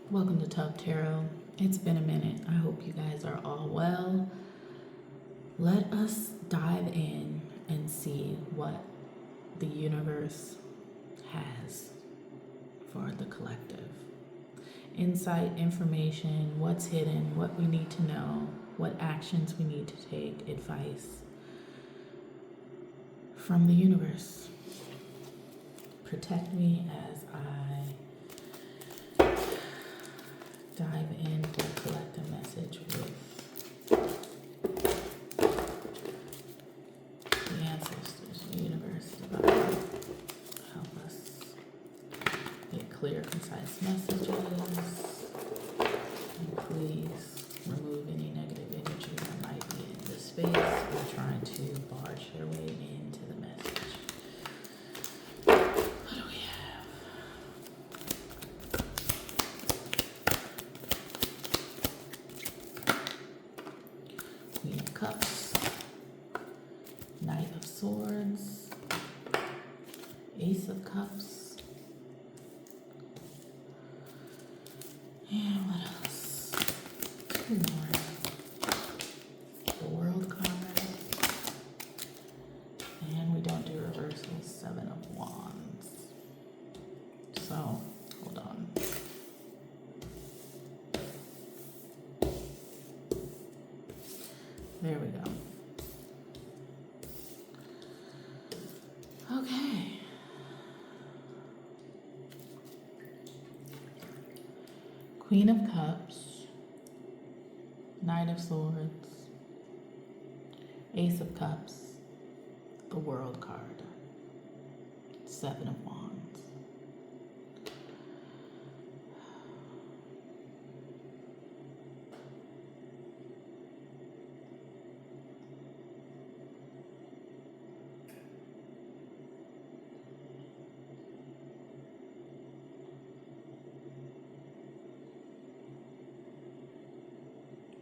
Welcome to Top Tarot. It's been a minute. I hope you guys are all well. Let us dive in and see what the universe has for the collective. Insight, information, what's hidden, what we need to know, what actions we need to take, advice from the universe. Protect me as I dive into the collective message with the ancestors, the universe, divine. Help us get clear, concise messages. And please remove any negative energy that might be in this space. We're trying to barge their way into the message. What do we have? Queen of Cups, Knight of Swords, Ace of Cups, and what else? Two more. The World card, and we don't do reversals. Seven of Wands. So, hold on. There we go. Okay. Queen of Cups, Knight of Swords, Ace of Cups, the World card, Seven of Wands.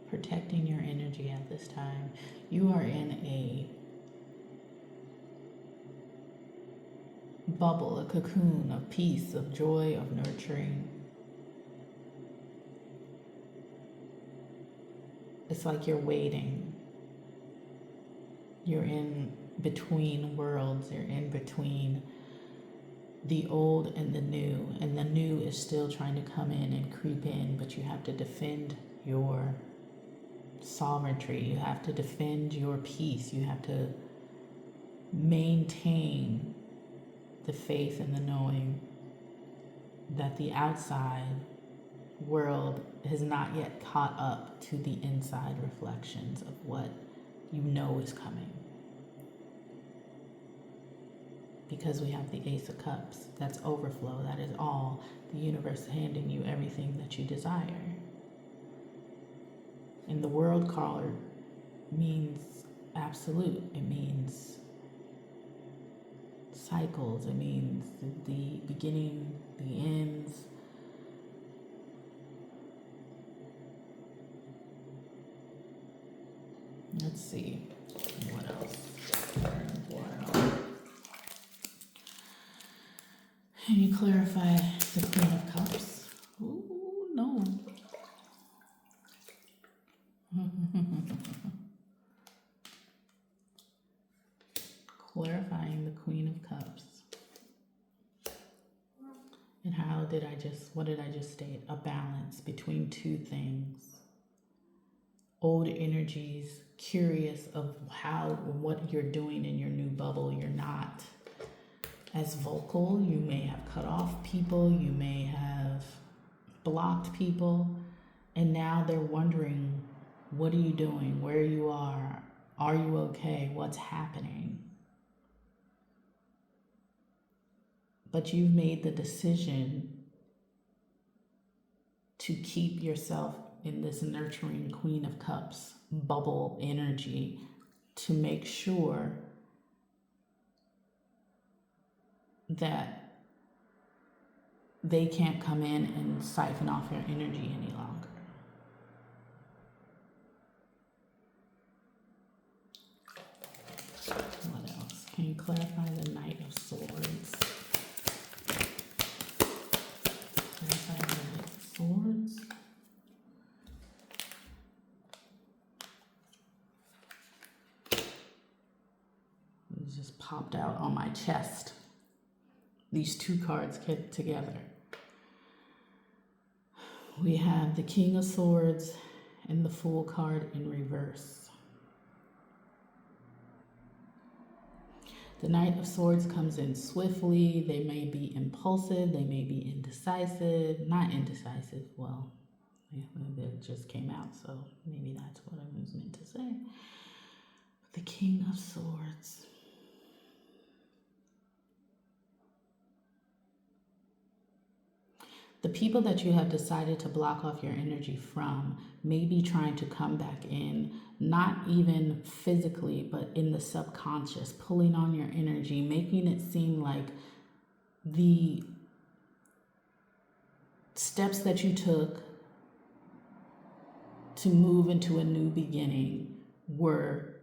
Protecting your energy at this time. You are in a bubble, a cocoon of peace, of joy, of nurturing. It's like you're waiting. You're in between worlds. You're in between the old and the new is still trying to come in and creep in, but you have to defend your sovereignty. You have to defend your peace. You have to maintain the faith and the knowing that the outside world has not yet caught up to the inside reflections of what you know is coming. Because we have the Ace of Cups, that's overflow. That is all the universe handing you everything that you desire. And the World card means absolute. It means cycles. It means the beginning, the ends. Let's see. What else? Can you clarify the Queen of Cups? Ooh, no. Clarifying the Queen of Cups. And what did I just state? A balance between two things. Old energies, curious of what you're doing in your new bubble. You're not as vocal. You may have cut off people. You may have blocked people. And now they're wondering, what are you doing? Where you are? Are you okay? What's happening? But you've made the decision to keep yourself in this nurturing Queen of Cups bubble energy to make sure that they can't come in and siphon off your energy any longer. What else? Can you clarify the Knight of Swords? Clarify the Knight of Swords. popped out on my chest. These two cards get together. We have the King of Swords and the Fool card in reverse. The Knight of Swords comes in swiftly. They may be impulsive. They may be indecisive. Not indecisive. Well, it just came out, so maybe that's what I was meant to say. The King of Swords. The people that you have decided to block off your energy from may be trying to come back in, not even physically, but in the subconscious, pulling on your energy, making it seem like the steps that you took to move into a new beginning were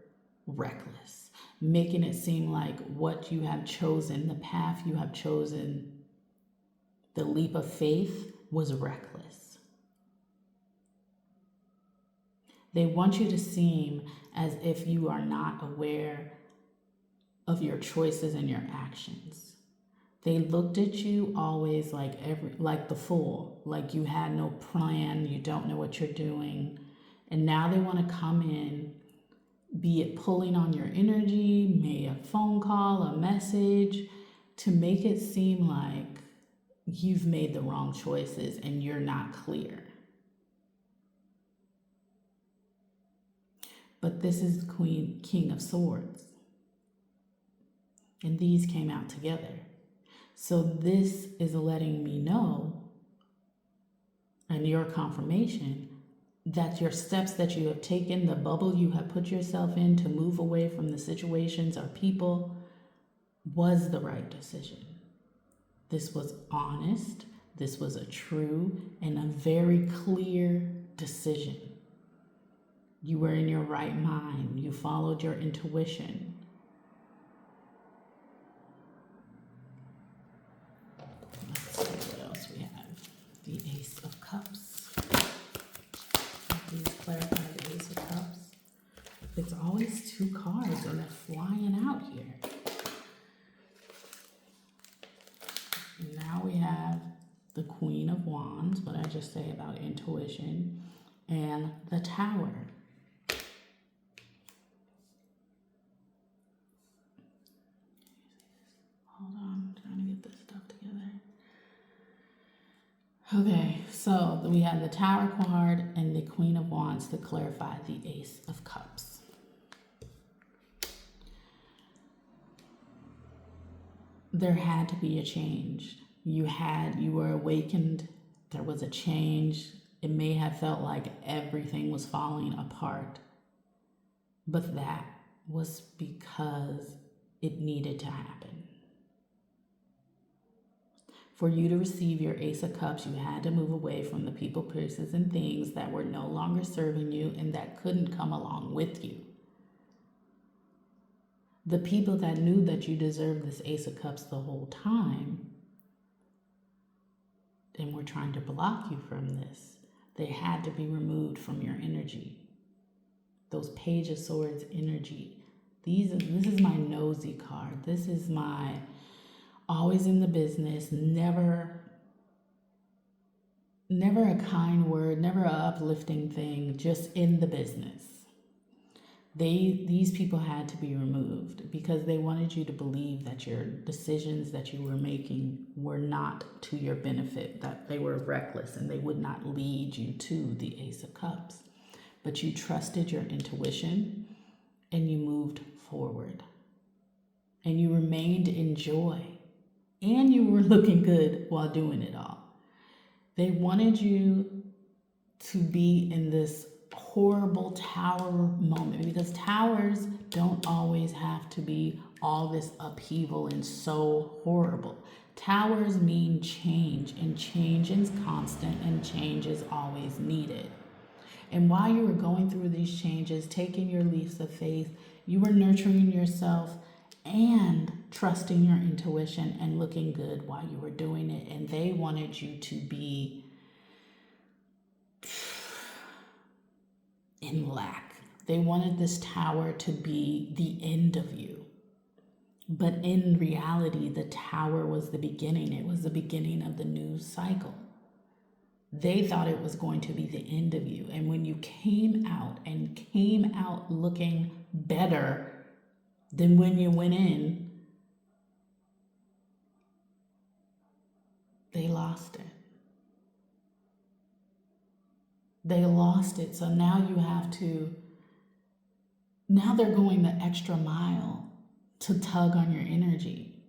reckless, making it seem like what you have chosen, the path you have chosen, the leap of faith was reckless. They want you to seem as if you are not aware of your choices and your actions. They looked at you always like the fool, like you had no plan, you don't know what you're doing. And now they want to come in, be it pulling on your energy, maybe a phone call, a message, to make it seem like you've made the wrong choices and you're not clear. But this is King of Swords. And these came out together. So this is letting me know, and your confirmation, that your steps that you have taken, the bubble you have put yourself in to move away from the situations or people, was the right decision. This was honest, this was a true and a very clear decision. You were in your right mind, you followed your intuition. Let's see what else we have. The Ace of Cups. Please clarify the Ace of Cups. It's always two cards and they're flying out here. Now we have the Queen of Wands, what I just say about intuition, and the Tower. Hold on, I'm trying to get this stuff together. Okay, so we have the Tower card and the Queen of Wands to clarify the Ace of Cups. There had to be a change. You were awakened. There was a change. It may have felt like everything was falling apart, but that was because it needed to happen. For you to receive your Ace of Cups, you had to move away from the people, places, and things that were no longer serving you and that couldn't come along with you. The people that knew that you deserved this Ace of Cups the whole time and were trying to block you from this, they had to be removed from your energy. Those Page of Swords energy. This is my nosy card. This is my always in the business, never a kind word, never an uplifting thing, just in the business. These people had to be removed because they wanted you to believe that your decisions that you were making were not to your benefit, that they were reckless and they would not lead you to the Ace of Cups. But you trusted your intuition and you moved forward. And you remained in joy. And you were looking good while doing it all. They wanted you to be in this horrible tower moment, because towers don't always have to be all this upheaval and so horrible. Towers mean change, and change is constant and change is always needed. And while you were going through these changes, taking your leaps of faith, you were nurturing yourself and trusting your intuition and looking good while you were doing it. And they wanted you to be in lack. They wanted this tower to be the end of you. But in reality, the tower was the beginning. It was the beginning of the new cycle. They thought it was going to be the end of you. And when you came out looking better than when you went in, they lost it. They lost it. So now now they're going the extra mile to tug on your energy.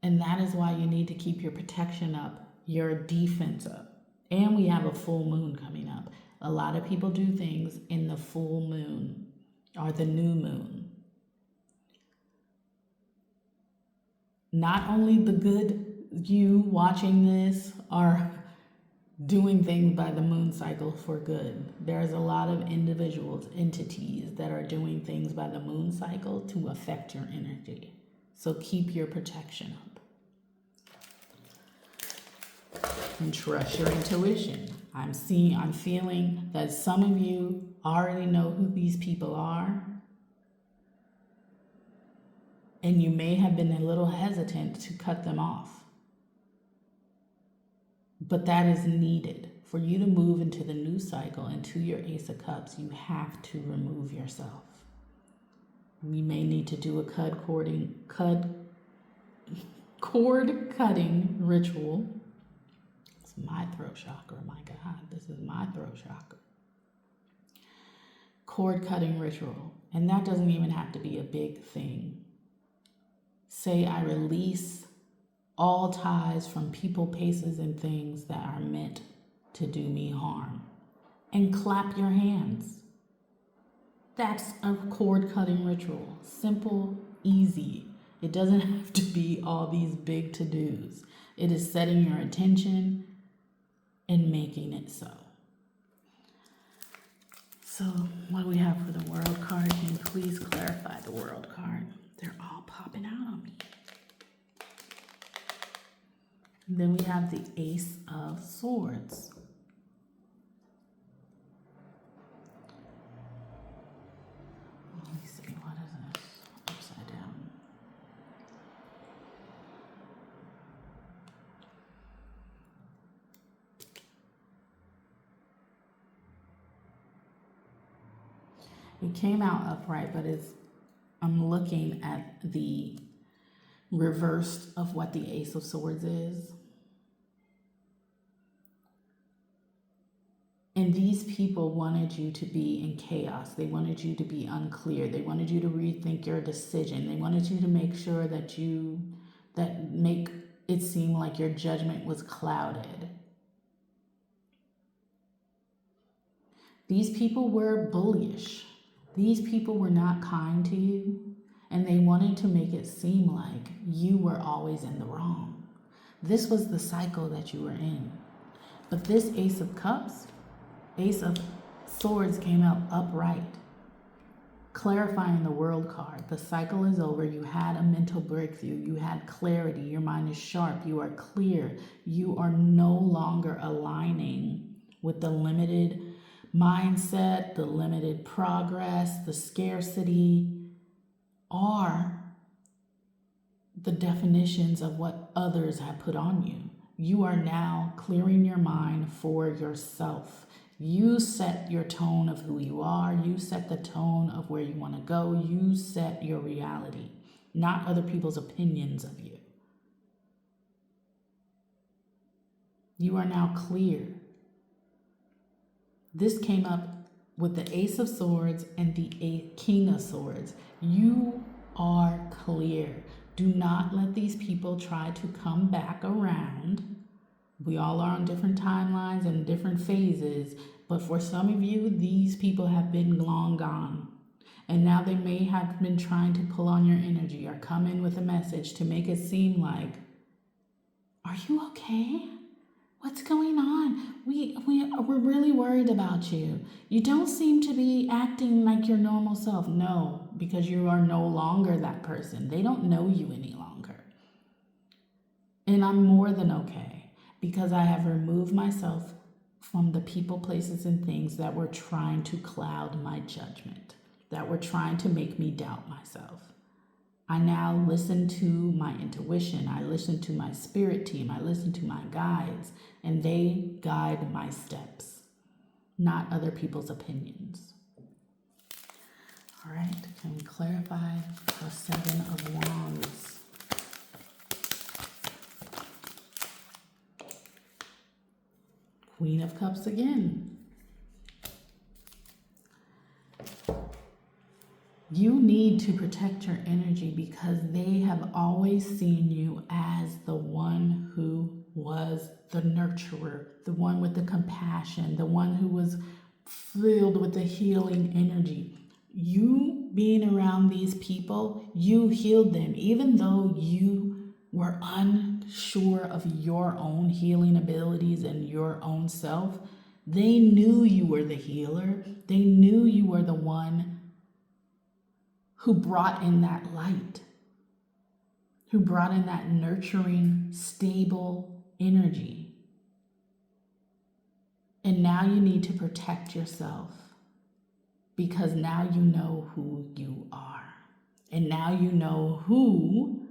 And that is why you need to keep your protection up, your defense up. And we have a full moon coming up. A lot of people do things in the full moon or the new moon. Not only the good you watching this are doing things by the moon cycle for good. There's a lot of individuals, entities that are doing things by the moon cycle to affect your energy. So keep your protection up. And trust your intuition. I'm feeling that some of you already know who these people are. And you may have been a little hesitant to cut them off. But that is needed. For you to move into the new cycle, into your Ace of Cups, you have to remove yourself. We may need to do a cord cutting ritual. It's my throat chakra, my God, this is my throat chakra. Cord cutting ritual. And that doesn't even have to be a big thing. Say, I release all ties from people, places, and things that are meant to do me harm. And clap your hands. That's a cord cutting ritual. Simple, easy. It doesn't have to be all these big to-dos. It is setting your intention and making it so. So what do we have for the world card? Can you please clarify the world card? They're all popping out on me. Then we have the Ace of Swords. Let me see, what is this? Upside down. It came out upright, but I'm looking at the reverse of what the Ace of Swords is. And these people wanted you to be in chaos. They wanted you to be unclear. They wanted you to rethink your decision. They wanted you to make sure that make it seem like your judgment was clouded. These people were bullish. These people were not kind to you, and they wanted to make it seem like you were always in the wrong. This was the cycle that you were in. But this Ace of Cups, Ace of Swords came out upright, clarifying the world card. The cycle is over. You had a mental breakthrough. You had clarity. Your mind is sharp. You are clear. You are no longer aligning with the limited mindset, the limited progress, the scarcity, or the definitions of what others have put on you. You are now clearing your mind for yourself. You set your tone of who you are. You set the tone of where you want to go. You set your reality, not other people's opinions of you. You are now clear. This came up with the Ace of Swords and the King of Swords. You are clear. Do not let these people try to come back around. We all are on different timelines and different phases, but for some of you, these people have been long gone. And now they may have been trying to pull on your energy or come in with a message to make it seem like, are you okay? What's going on? We're really worried about you. You don't seem to be acting like your normal self. No, because you are no longer that person. They don't know you any longer. And I'm more than okay because I have removed myself from the people, places, and things that were trying to cloud my judgment, that were trying to make me doubt myself. I now listen to my intuition. I listen to my spirit team. I listen to my guides, and they guide my steps, not other people's opinions. All right, can we clarify the Seven of Wands? Queen of Cups again. You need to protect your energy because they have always seen you as the one who was the nurturer, the one with the compassion, the one who was filled with the healing energy. You being around these people, you healed them, even though you were unsure of your own healing abilities and your own self. They knew you were the healer. They knew you were the one who brought in that light, who brought in that nurturing, stable energy. And now you need to protect yourself because now you know who you are. And now you know who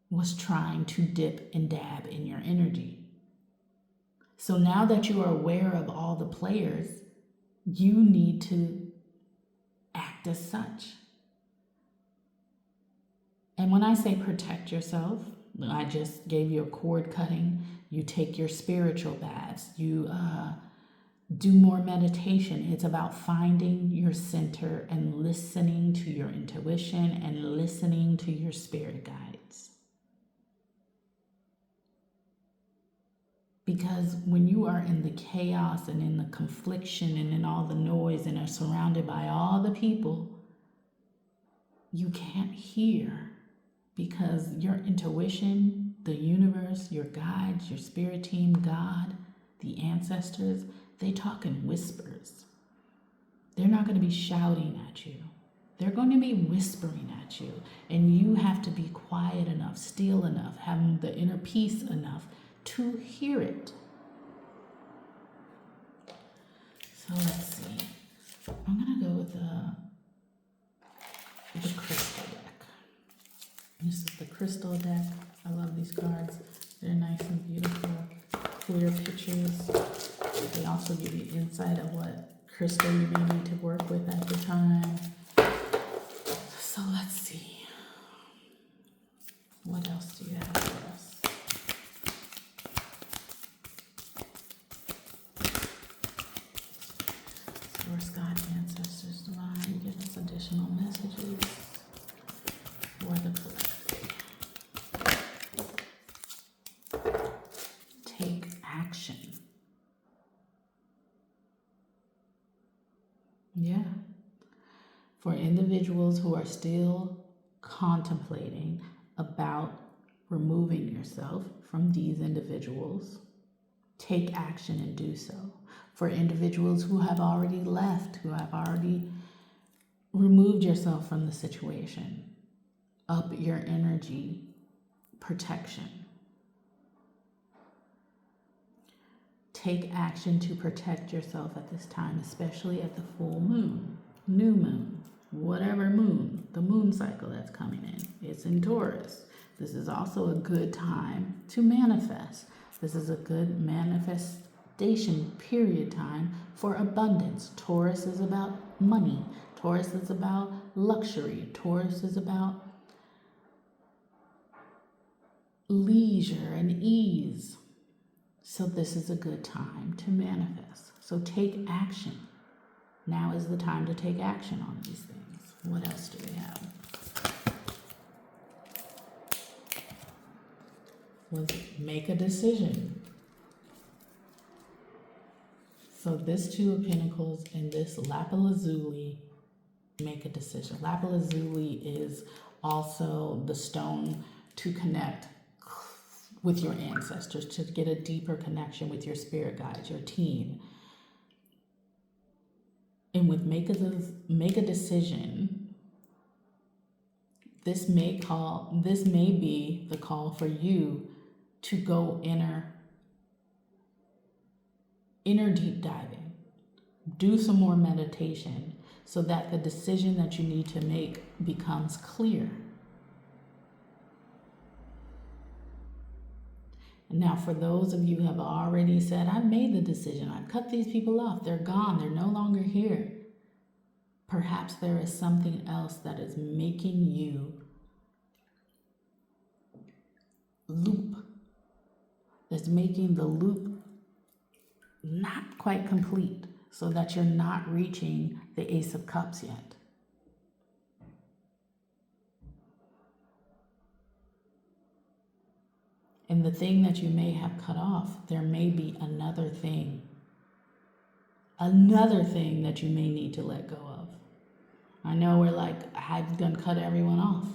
was trying to dip and dab in your energy. So now that you are aware of all the players, you need to act as such. And when I say protect yourself, I just gave you a cord cutting. You take your spiritual baths. You do more meditation. It's about finding your center and listening to your intuition and listening to your spirit guides. Because when you are in the chaos and in the confliction and in all the noise and are surrounded by all the people, you can't hear. Because your intuition, the universe, your guides, your spirit team, God, the ancestors, they talk in whispers. They're not going to be shouting at you. They're going to be whispering at you. And you have to be quiet enough, still enough, having the inner peace enough to hear it. So let's see. I'm going to go with the crystal deck. This is the crystal deck. I love these cards. They're nice and beautiful, clear pictures. They also give you insight of what crystal you may need to work with at the time. So let's see. What else do you have for us? Source, God, ancestors, divine, give us additional messages for the collective. Take action. Yeah. For individuals who are still contemplating about removing yourself from these individuals, take action and do so. For individuals who have already left, who have already removed yourself from the situation, up your energy protection. Take action to protect yourself at this time, especially at the full moon, new moon, whatever moon, the moon cycle that's coming in. It's in Taurus. This is also a good time to manifest. This is a good manifestation period time for abundance. Taurus is about money. Taurus is about luxury. Taurus is about leisure and ease. So this is a good time to manifest. So take action. Now is the time to take action on these things. What else do we have? Make a decision. So this Two of Pentacles and this lapis-lazuli, make a decision. Lapis-lazuli is also the stone to connect with your ancestors, to get a deeper connection with your spirit guides, your team. And with make a decision, this may be the call for you to go inner deep diving. Do some more meditation so that the decision that you need to make becomes clear. And now for those of you who have already said, I've made the decision, I've cut these people off, they're gone, they're no longer here. Perhaps there is something else that is making you loop, that's making the loop not quite complete, so that you're not reaching the Ace of Cups yet. And the thing that you may have cut off, there may be another thing that you may need to let go of. I know we're like, I've done cut everyone off.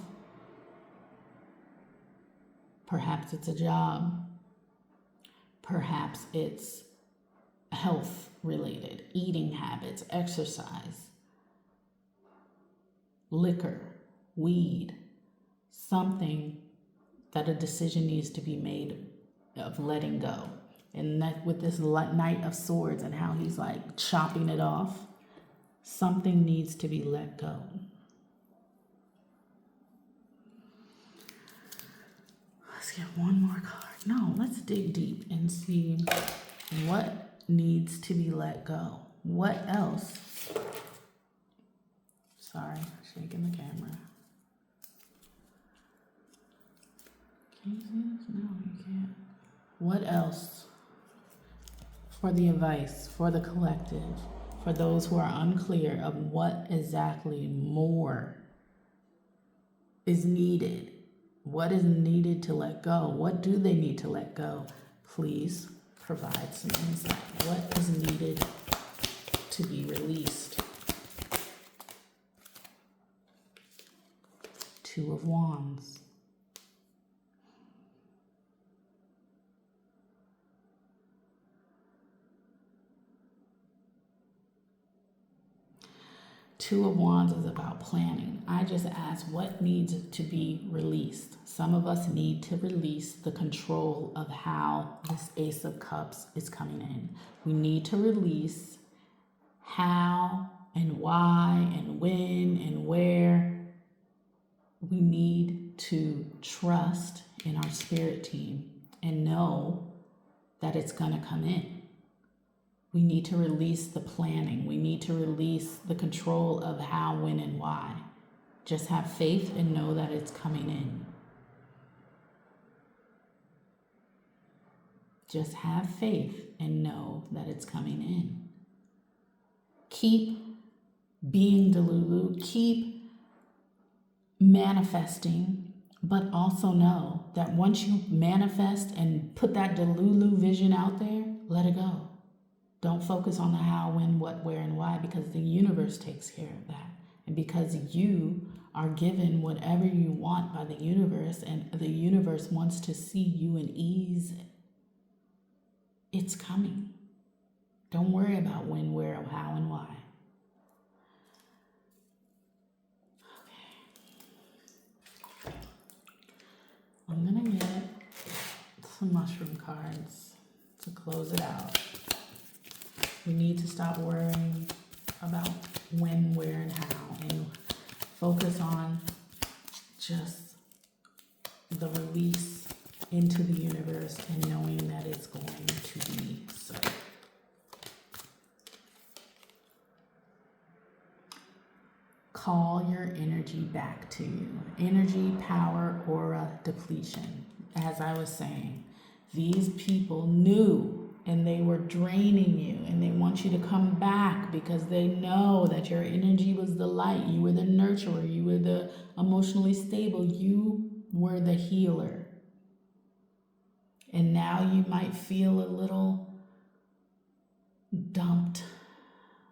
Perhaps it's a job. Perhaps it's health related, eating habits, exercise, liquor, weed, something that a decision needs to be made of letting go. And that with this Knight of Swords and how he's like chopping it off, something needs to be let go. Let's get one more card. No, let's dig deep and see what needs to be let go. What else? Sorry, shaking the camera. Can you see this? No, you can't. What else? For the advice, for the collective, for those who are unclear of what exactly more is needed. What is needed to let go? What do they need to let go? Please provide some insight. What is needed to be released? Two of Wands. Two of Wands is about planning. I just asked what needs to be released. Some of us need to release the control of how this Ace of Cups is coming in. We need to release how and why and when and where. We need to trust in our spirit team and know that it's going to come in. We need to release the planning. We need to release the control of how, when, and why. Just have faith and know that it's coming in. Just have faith and know that it's coming in. Keep being Delulu. Keep manifesting, but also know that once you manifest and put that Delulu vision out there, let it go. Don't focus on the how, when, what, where, and why, because the universe takes care of that. And because you are given whatever you want by the universe, and the universe wants to see you in ease, it's coming. Don't worry about when, where, how, and why. Okay. I'm going to get some mushroom cards to close it out. We need to stop worrying about when, where, and how, and focus on just the release into the universe and knowing that it's going to be so. Call your energy back to you. Energy, power, aura, depletion. As I was saying, these people knew, and they were draining you, and they want you to come back because they know that your energy was the light. You were the nurturer. You were the emotionally stable. You were the healer. And now you might feel a little dumped,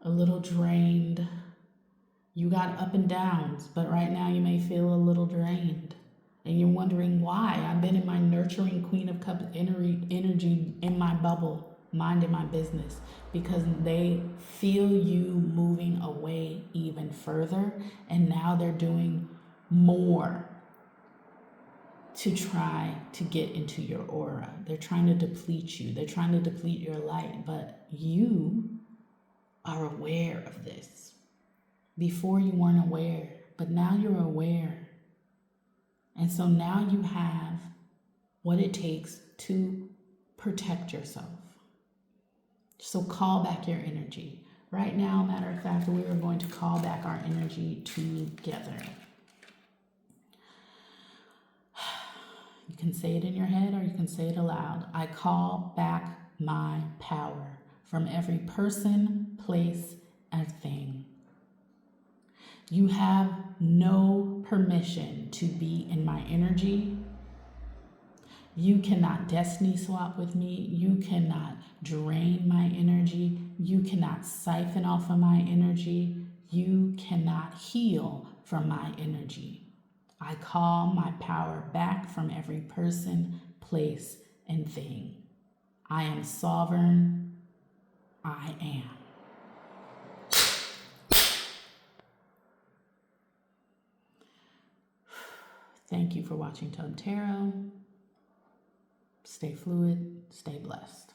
a little drained. You got up and downs, but right now you may feel a little drained. And you're wondering why. I've been in my nurturing Queen of Cups energy in my bubble, minding my business, because they feel you moving away even further. And now they're doing more to try to get into your aura. They're trying to deplete you. They're trying to deplete your light, but you are aware of this. Before you weren't aware, but now you're aware. And so now you have what it takes to protect yourself. So call back your energy. Right now, matter of fact, we are going to call back our energy together. You can say it in your head or you can say it aloud. I call back my power from every person, place, and thing. You have no permission to be in my energy. You cannot destiny swap with me. You cannot drain my energy. You cannot siphon off of my energy. You cannot heal from my energy. I call my power back from every person, place, and thing. I am sovereign. I am. Thank you for watching Tub Tarot. Stay fluid, stay blessed.